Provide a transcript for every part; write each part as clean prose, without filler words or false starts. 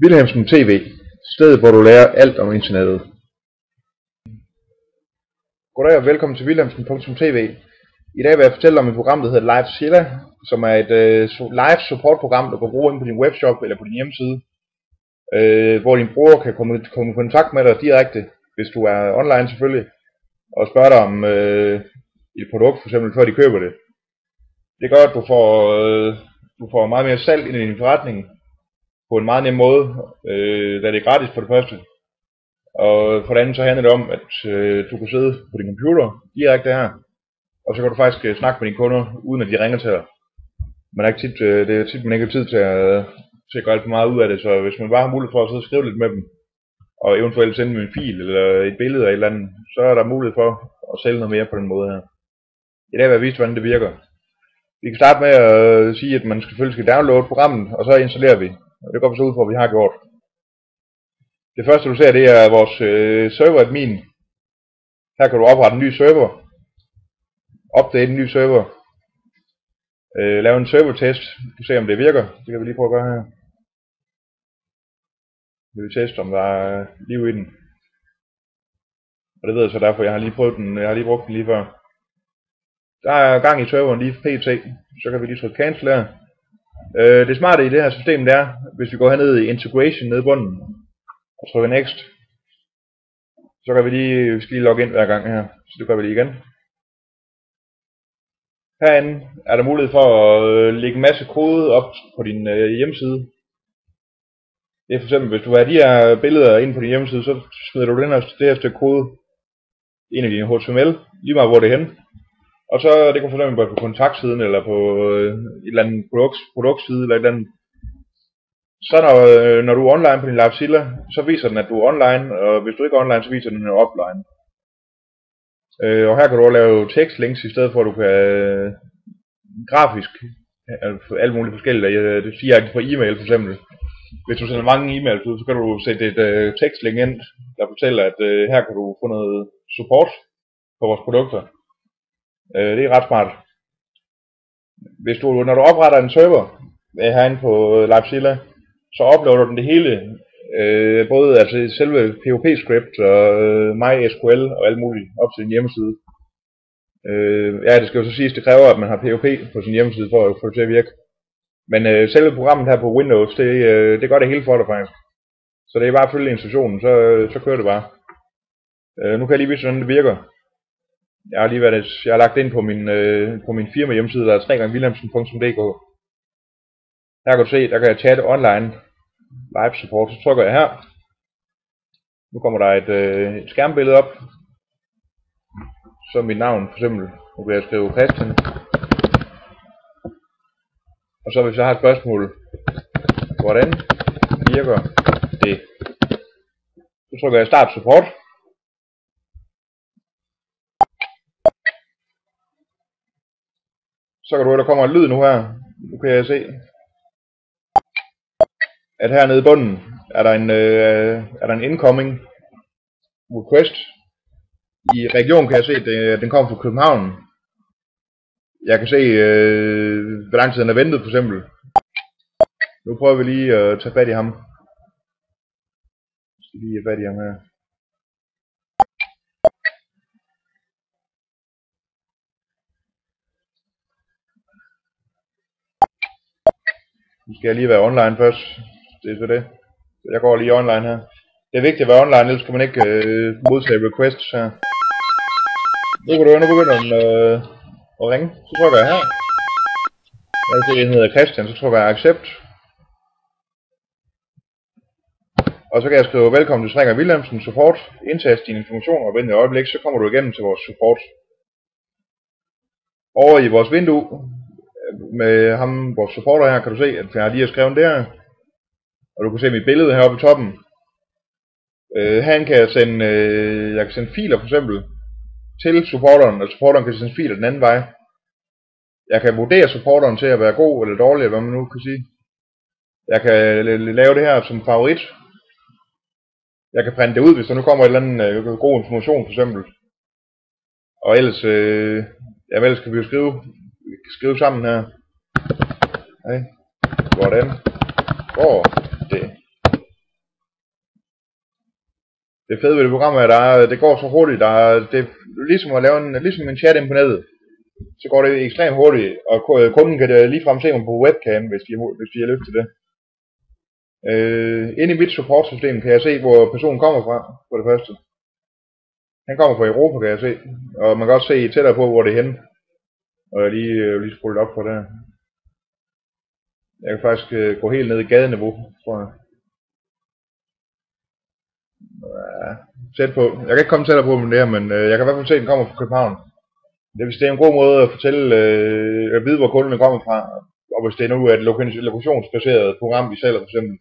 Wilhelmsen TV, stedet hvor du lærer alt om internettet. Goddag og velkommen til Wilhelmsen.tv. I dag vil jeg fortælle om et program, der hedder LiveZilla, som er et live support program, du kan bruge inde på din webshop eller på din hjemmeside, hvor din bruger kan komme i kontakt med dig direkte, hvis du er online selvfølgelig, og spørge dig om et produkt, for eksempel før de køber det. Det gør, at du får meget mere salg ind i din forretning på en meget nem måde, da det er gratis for det første. Og for det andet så handler det om, at du kan sidde på din computer direkte her, og så kan du faktisk snakke med dine kunder, uden at de ringer til dig. Det er tit, man ikke har tid til at gøre alt for meget ud af det, så hvis man bare har mulighed for at sidde og skrive lidt med dem, og eventuelt sende dem en fil eller et billede af et eller andet, så er der mulighed for at sælge noget mere på den måde her. I dag vil jeg vise, hvordan det virker. Vi kan starte med at sige, at man selvfølgelig skal downloade programmet, og så installerer vi. Og det går vi så ud på, at vi har gjort. Det første du ser, det er vores serveradmin. Her kan du oprette en ny server. Opdate en ny server. Lave en servertest. Du ser om det virker. Det kan vi lige prøve at gøre her. Vi vil teste om der er liv i den. Og det ved jeg så derfor, jeg har lige prøvet den. Jeg har lige brugt den lige før. Der er gang i serveren lige pt. Så kan vi lige trykke cancel her. Det smarte i det her system det er, hvis vi går herned i integration nede i bunden og trykker next, så kan vi skal lige logge ind hver gang her, så det gør vi lige igen. Herinde er der mulighed for at lægge en masse kode op på din hjemmeside. Det er for eksempel, hvis du har de her billeder ind på din hjemmeside, så smider du det her stykke kode ind i din HTML, lige meget hvor det er henne. Og så det kan for eksempel være på kontaktsiden, eller på et eller andet produktside, eller et eller andet. Så når du er online på din LiveZilla, så viser den, at du er online, og hvis du ikke er online, så viser den, at du er offline. Og her kan du også lave tekstlinks, i stedet for at du kan grafisk, alt muligt forskelligt. Det siger jeg på e-mail for eksempel. Hvis du sender mange e-mails ud, så kan du sætte et tekstlink ind, der fortæller, at her kan du få noget support på vores produkter. Det er ret smart. Når du opretter en server herinde på LiveZilla, så uploader den det hele, både altså selve PHP-script og MySQL og alt muligt op til din hjemmeside. Det skal jo så siges, det kræver, at man har PHP på sin hjemmeside for at få det til at virke. Men selve programmet her på Windows, det gør det hele for dig faktisk. Så det er bare at følge instruktionen, så kører det bare. Nu kan jeg lige vise, hvordan det virker. Jeg har lagt ind på min firma hjemmeside, der er www.wilhelmsen.dk. Her kan du se, der kan jeg chatte online live support. Så trykker jeg her. Nu kommer der et skærmbillede op. Så mit navn for eksempel. Nu vil jeg skrive Christian. Og så hvis jeg har et spørgsmål, hvordan virker det? Så trykker jeg start support. Så kan du, der kommer en lyd nu her. Nu kan jeg se, at hernede i bunden er der en incoming request. I regionen kan jeg se, at den kommer fra København. Jeg kan se, hvor lang tid den er ventet for eksempel. Nu prøver vi lige at tage fat i ham. Jeg skal lige have fat i ham her. Nu skal jeg lige være online først. Det er så det. Så jeg går lige online her. Det er vigtigt at være online, ellers kan man ikke modtage requests her. Nu begynder den at ringe. Så trykker jeg her. Jeg hedder Christian, så trykker jeg accept. Og så kan jeg skrive velkommen til Springer Wilhelmsen support. Indtast dine informationer og vent et øjeblik, så kommer du igennem til vores support. Over i vores vindue med ham, vores supporter her, kan du se, at jeg lige har skrevet der. Og du kan se mit billede heroppe i toppen. Her kan jeg sende filer for eksempel til supporteren, og supporteren kan sende filer den anden vej. Jeg kan vurdere supporteren til at være god eller dårlig, eller hvad man nu kan sige. Jeg kan lave det her som favorit. Jeg kan printe det ud, hvis der nu kommer et eller andet god information for eksempel. Og ellers kan vi jo skrive sammen her. Hvordan går det Det fede ved det program er, at det går så hurtigt. Det er ligesom at lave en chat ind på nettet. Så går det ekstremt hurtigt, og kunden kan ligefrem se mig på webcam, hvis de har lyst til det. Inde i mit supportsystem kan jeg se, hvor personen kommer fra, for det første. Han kommer fra Europa, kan jeg se. Og man kan også se tættere på, hvor det er henne. Og jeg lige spurgt op på det her. Jeg kan faktisk gå helt ned i gadeniveau, tror jeg. Ja, tæt på. Jeg kan ikke komme tættere på med det her, men jeg kan i hvert fald se, at den kommer fra København. Det er en god måde at fortælle, at vide, hvor kunderne kommer fra. Og hvis det er nu et lokationsbaseret program, vi sælger for eksempel,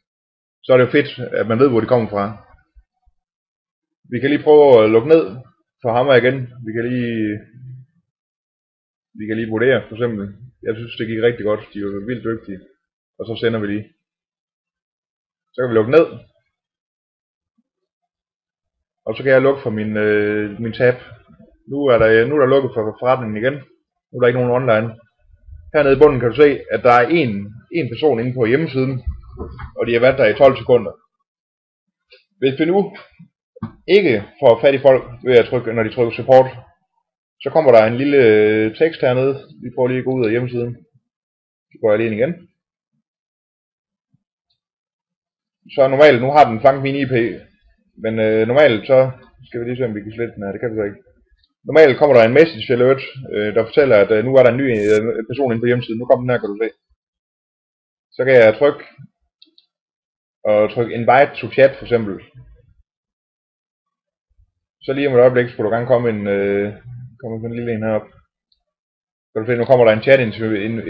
så er det jo fedt, at man ved, hvor de kommer fra. Vi kan lige prøve at lukke ned for Hammer igen. Vi kan lige vurdere, for eksempel. Jeg synes, det gik rigtig godt. De er jo vildt dygtige. Og så sender vi lige. Så kan vi lukke ned. Og så kan jeg lukke for min tab. Nu er der lukket for forretningen igen. Nu er der ikke nogen online. Hernede i bunden kan du se, at der er en person inde på hjemmesiden. Og de har været der i 12 sekunder. Hvis vi nu ikke får fat i folk, ved at trykke, når de trykker support, så kommer der en lille tekst hernede. Vi prøver lige at gå ud af hjemmesiden. Så går jeg lige ind igen. Så normalt, nu har den fanget min IP. Men normalt så skal vi lige se, om vi kan slette den her. Det kan vi så ikke. Normalt kommer der en message alert, der fortæller, at nu er der en ny person inde på hjemmesiden. Nu kommer den her, kan du se. Så kan jeg trykke invite to chat for eksempel. Så lige om et øjeblik skulle der gerne komme en lille en herop. Kan du se, nu kommer der en chat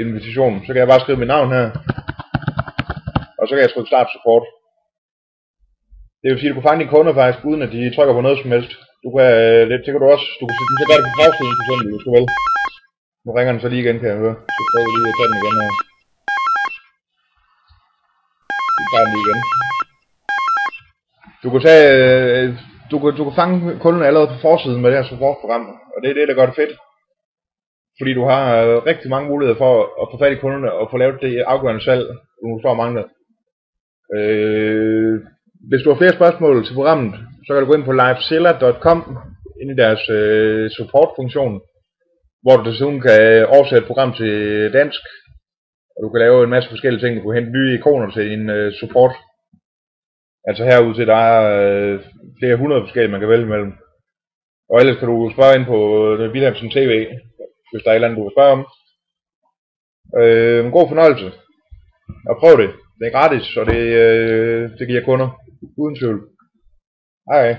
invitation. Så kan jeg bare skrive mit navn her. Og så kan jeg trykke start support. Det vil sige, at du kan fange dine kunder faktisk, uden at de trykker på noget som helst. Du kan gøre det på forsiden for eksempel, hvis du vil. Nu ringer den så lige igen, kan jeg høre. Så prøver vi lige at tage den igen her. Vi tager den lige igen. Du kan fange kunden allerede på forsiden med det her supportprogram, og det er det, der gør det fedt. Fordi du har rigtig mange muligheder for at få fat i kunderne og få lavet det afgørende salg, du står og mangler. Hvis du har flere spørgsmål til programmet, så kan du gå ind på livesilla.com ind i deres supportfunktion, hvor du desuden kan oversætte et program til dansk, og du kan lave en masse forskellige ting. Du kan hente nye ikoner til din support. Altså herude til der er flere hundrede forskellige, man kan vælge mellem. Og ellers kan du spørge ind på Wilhelmsen TV, hvis der er et eller andet, du vil spørge om. God fornøjelse. Og prøv det. Det er gratis, og det giver kunder. Uden tvivl. Hej.